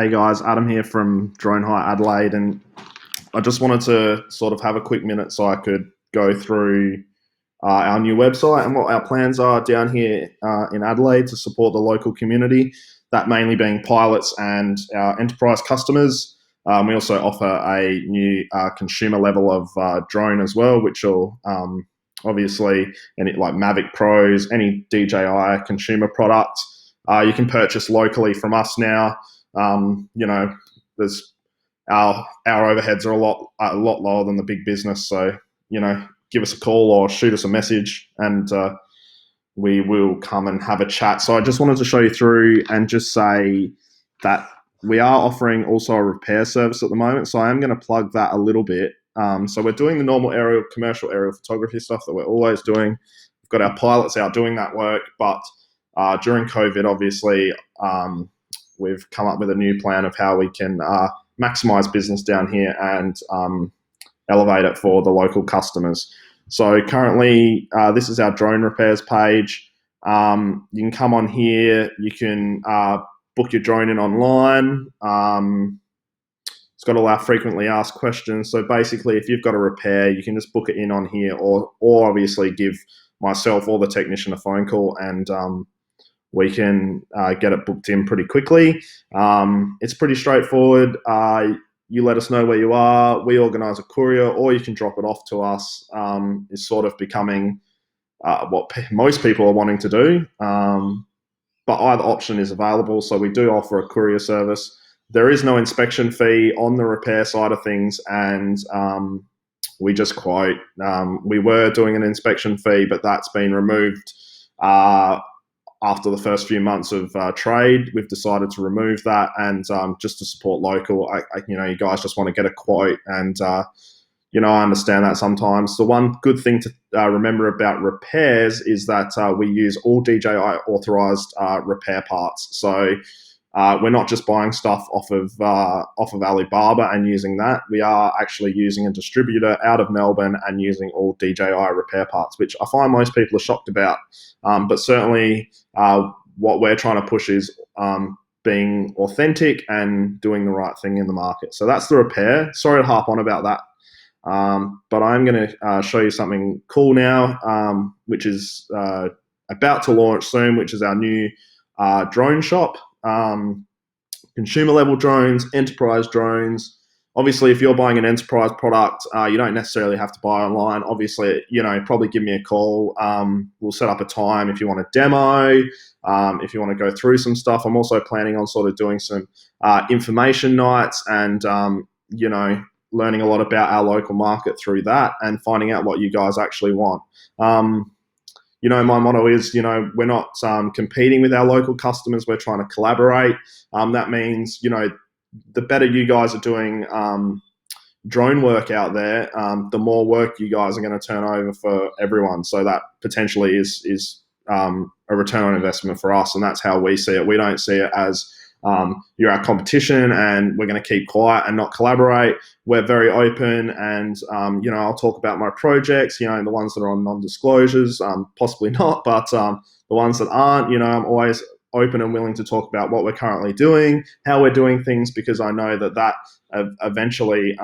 Hey guys, Adam here from Drone High Adelaide, and I just wanted to sort of have a quick minute so I could go through our new website and what our plans are down here in Adelaide to support the local community, that mainly being pilots and our enterprise customers. We also offer a new consumer level of drone as well, which will obviously, any like Mavic Pros, any DJI consumer product, you can purchase locally from us now. There's our overheads are a lot lower than the big business, so give us a call or shoot us a message, and we will come and have a chat. So I just wanted to show you through and just say that we are offering also a repair service at the moment. So I am going to plug that a little bit. So we're doing the normal commercial aerial photography stuff that we're always doing. We've got our pilots out doing that work, but during COVID, obviously, we've come up with a new plan of how we can maximize business down here and elevate it for the local customers. So currently, this is our drone repairs page. You can come on here. You can book your drone in online. It's got all our frequently asked questions. So basically, if you've got a repair, you can just book it in on here, or obviously give myself or the technician a phone call, and we can get it booked in pretty quickly. It's pretty straightforward. You let us know where you are, we organise a courier, or you can drop it off to us. Is sort of becoming what most people are wanting to do. But either option is available. So we do offer a courier service. There is no inspection fee on the repair side of things, and we just quote. We were doing an inspection fee, but that's been removed after the first few months of trade. We've decided to remove that, and just to support local. You guys just want to get a quote, and I understand that sometimes. The one good thing to remember about repairs is that we use all DJI authorized repair parts. So we're not just buying stuff off of Alibaba and using that. We are actually using a distributor out of Melbourne and using all DJI repair parts, which I find most people are shocked about. But certainly what we're trying to push is being authentic and doing the right thing in the market. So that's the repair. Sorry to harp on about that. But I'm going to show you something cool now, which is about to launch soon, which is our new drone shop. Consumer level drones, enterprise drones. Obviously, if you're buying an enterprise product, you don't necessarily have to buy online. Obviously, probably give me a call. We'll set up a time if you want a demo, if you want to go through some stuff. I'm also planning on sort of doing some information nights and, learning a lot about our local market through that and finding out what you guys actually want. My motto is, we're not competing with our local customers. We're trying to collaborate. That means, the better you guys are doing drone work out there, the more work you guys are going to turn over for everyone. So that potentially is a return on investment for us, and that's how we see it. We don't see it as you're our competition and we're going to keep quiet and not collaborate. We're very open, and I'll talk about my projects, the ones that are on non-disclosures, possibly not, but the ones that aren't, I'm always open and willing to talk about what we're currently doing, how we're doing things, because I know that eventually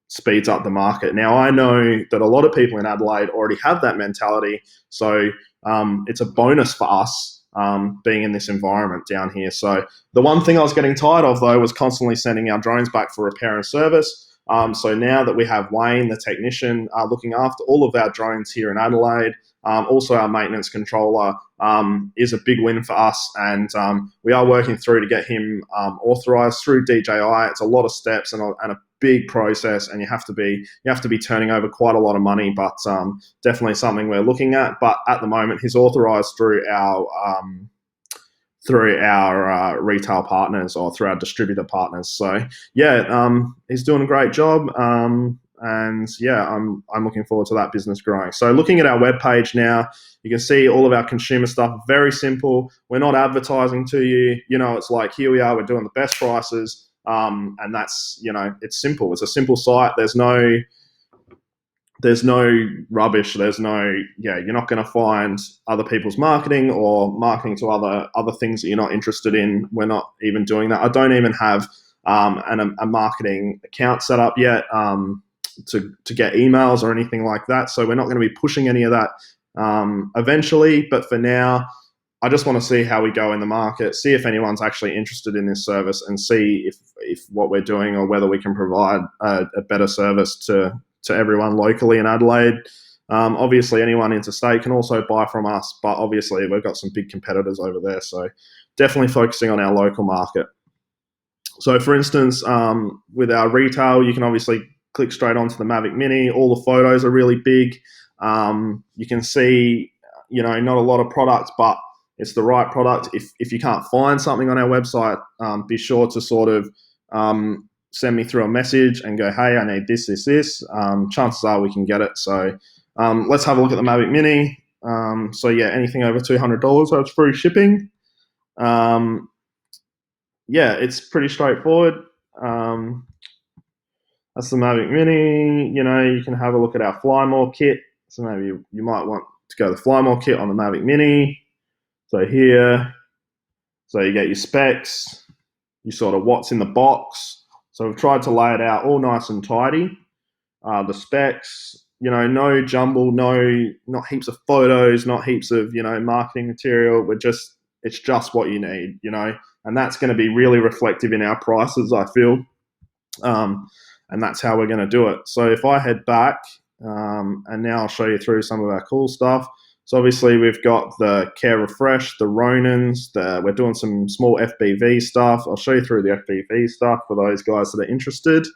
speeds up the market. Now, I know that a lot of people in Adelaide already have that mentality, so it's a bonus for us being in this environment down here. So the one thing I was getting tired of, though, was constantly sending our drones back for repair and service. So now that we have Wayne, the technician, looking after all of our drones here in Adelaide, also our maintenance controller is a big win for us, and we are working through to get him authorized through DJI. It's a lot of steps and a big process, and you have to be turning over quite a lot of money, but definitely something we're looking at. But at the moment, he's authorized through our retail partners or through our distributor partners. So he's doing a great job. And I'm looking forward to that business growing. So looking at our webpage now, you can see all of our consumer stuff. Very simple. We're not advertising to you. It's like, here we are. We're doing the best prices. And that's, it's simple. It's a simple site. There's no there's no rubbish. There's no, you're not going to find other people's marketing or marketing to other things that you're not interested in. We're not even doing that. I don't even have a marketing account set up yet to get emails or anything like that. So we're not going to be pushing any of that eventually. But for now, I just want to see how we go in the market, see if anyone's actually interested in this service, and see if what we're doing or whether we can provide a better service to everyone locally in Adelaide. Obviously, anyone interstate can also buy from us, but obviously we've got some big competitors over there. So definitely focusing on our local market. So for instance, with our retail, you can obviously click straight onto the Mavic Mini. All the photos are really big. You can see, not a lot of products, but it's the right product. If you can't find something on our website, be sure to sort of send me through a message and go, hey, I need this. Chances are we can get it. So let's have a look at the Mavic Mini. So yeah, anything over $200, so it's free shipping. It's pretty straightforward. That's the Mavic Mini. You can have a look at our Fly More kit. So maybe you might want to go the Fly More kit on the Mavic Mini. So here, so you get your specs, you sort of what's in the box. So we've tried to lay it out all nice and tidy. The specs, no jumble, not heaps of photos, not heaps of, marketing material. It's just what you need, and that's going to be really reflective in our prices, I feel. And that's how we're going to do it. So if I head back, and now I'll show you through some of our cool stuff. So obviously we've got the Care Refresh, the Ronins, we're doing some small FPV stuff. I'll show you through the FPV stuff for those guys that are interested.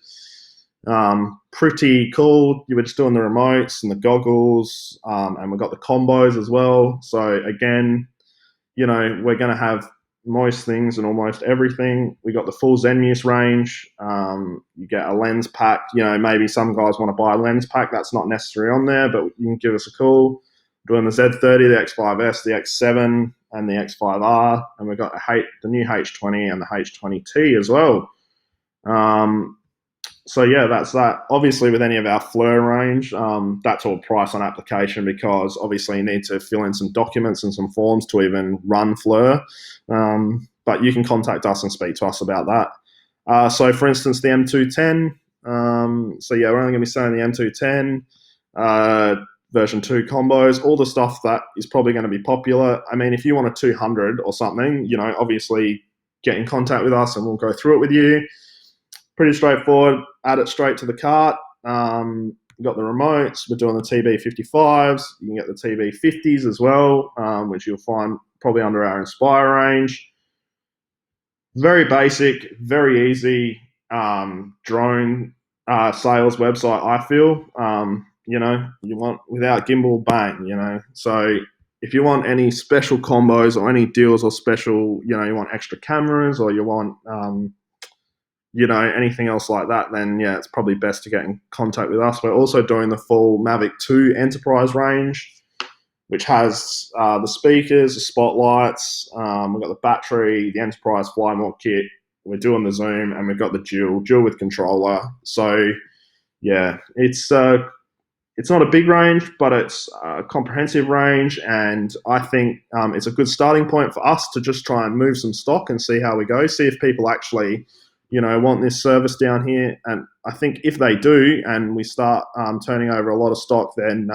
Pretty cool. You were just doing the remotes and the goggles, and we've got the combos as well. So again, we're going to have most things and almost everything. We got the full Zenmuse range. You get a lens pack. Maybe some guys want to buy a lens pack. That's not necessary on there, but you can give us a call. Doing the Z30, the X5S, the X7, and the X5R, and we've got the new H20 and the H20T as well. So yeah, that's that. Obviously, with any of our FLIR range, that's all price on application, because obviously you need to fill in some documents and some forms to even run FLIR. But you can contact us and speak to us about that. So for instance, the M210. We're only going to be selling the M210. Version 2 combos, all the stuff that is probably going to be popular. I mean, if you want a 200 or something, obviously get in contact with us and we'll go through it with you. Pretty straightforward. Add it straight to the cart. We've got the remotes. We're doing the TB55s. You can get the TB50s as well, which you'll find probably under our Inspire range. Very basic, very easy drone sales website, I feel. You want without gimbal, bang, So if you want any special combos or any deals or special, you want extra cameras or you want, anything else like that, then yeah, it's probably best to get in contact with us. We're also doing the full Mavic 2 Enterprise range, which has the speakers, the spotlights, we've got the battery, the Enterprise Fly More kit, we're doing the zoom, and we've got the dual with controller. So yeah, it's not a big range, but it's a comprehensive range, and I think it's a good starting point for us to just try and move some stock and see how we go, see if people actually, want this service down here. And I think if they do and we start turning over a lot of stock, then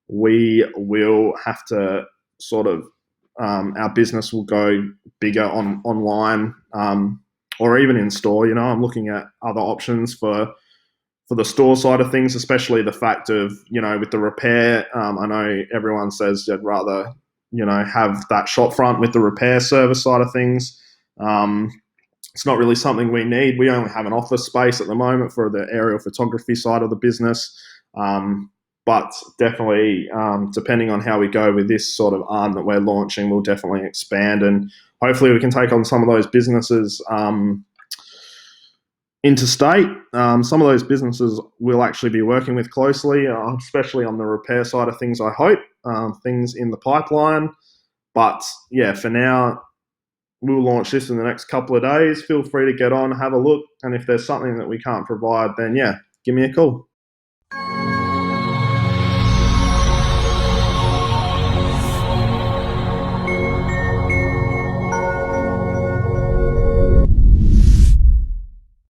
we will have to sort of, our business will go bigger online or even in store. I'm looking at other options for the store side of things, especially the fact of, with the repair. I know everyone says they'd rather, have that shop front with the repair service side of things. It's not really something we need. We only have an office space at the moment for the aerial photography side of the business. But definitely, depending on how we go with this sort of arm that we're launching, we'll definitely expand, and hopefully we can take on some of those businesses interstate. Some of those businesses we'll actually be working with closely, especially on the repair side of things, I hope. Things in the pipeline. But yeah, for now, we'll launch this in the next couple of days. Feel free to get on, have a look, and if there's something that we can't provide, then yeah, give me a call.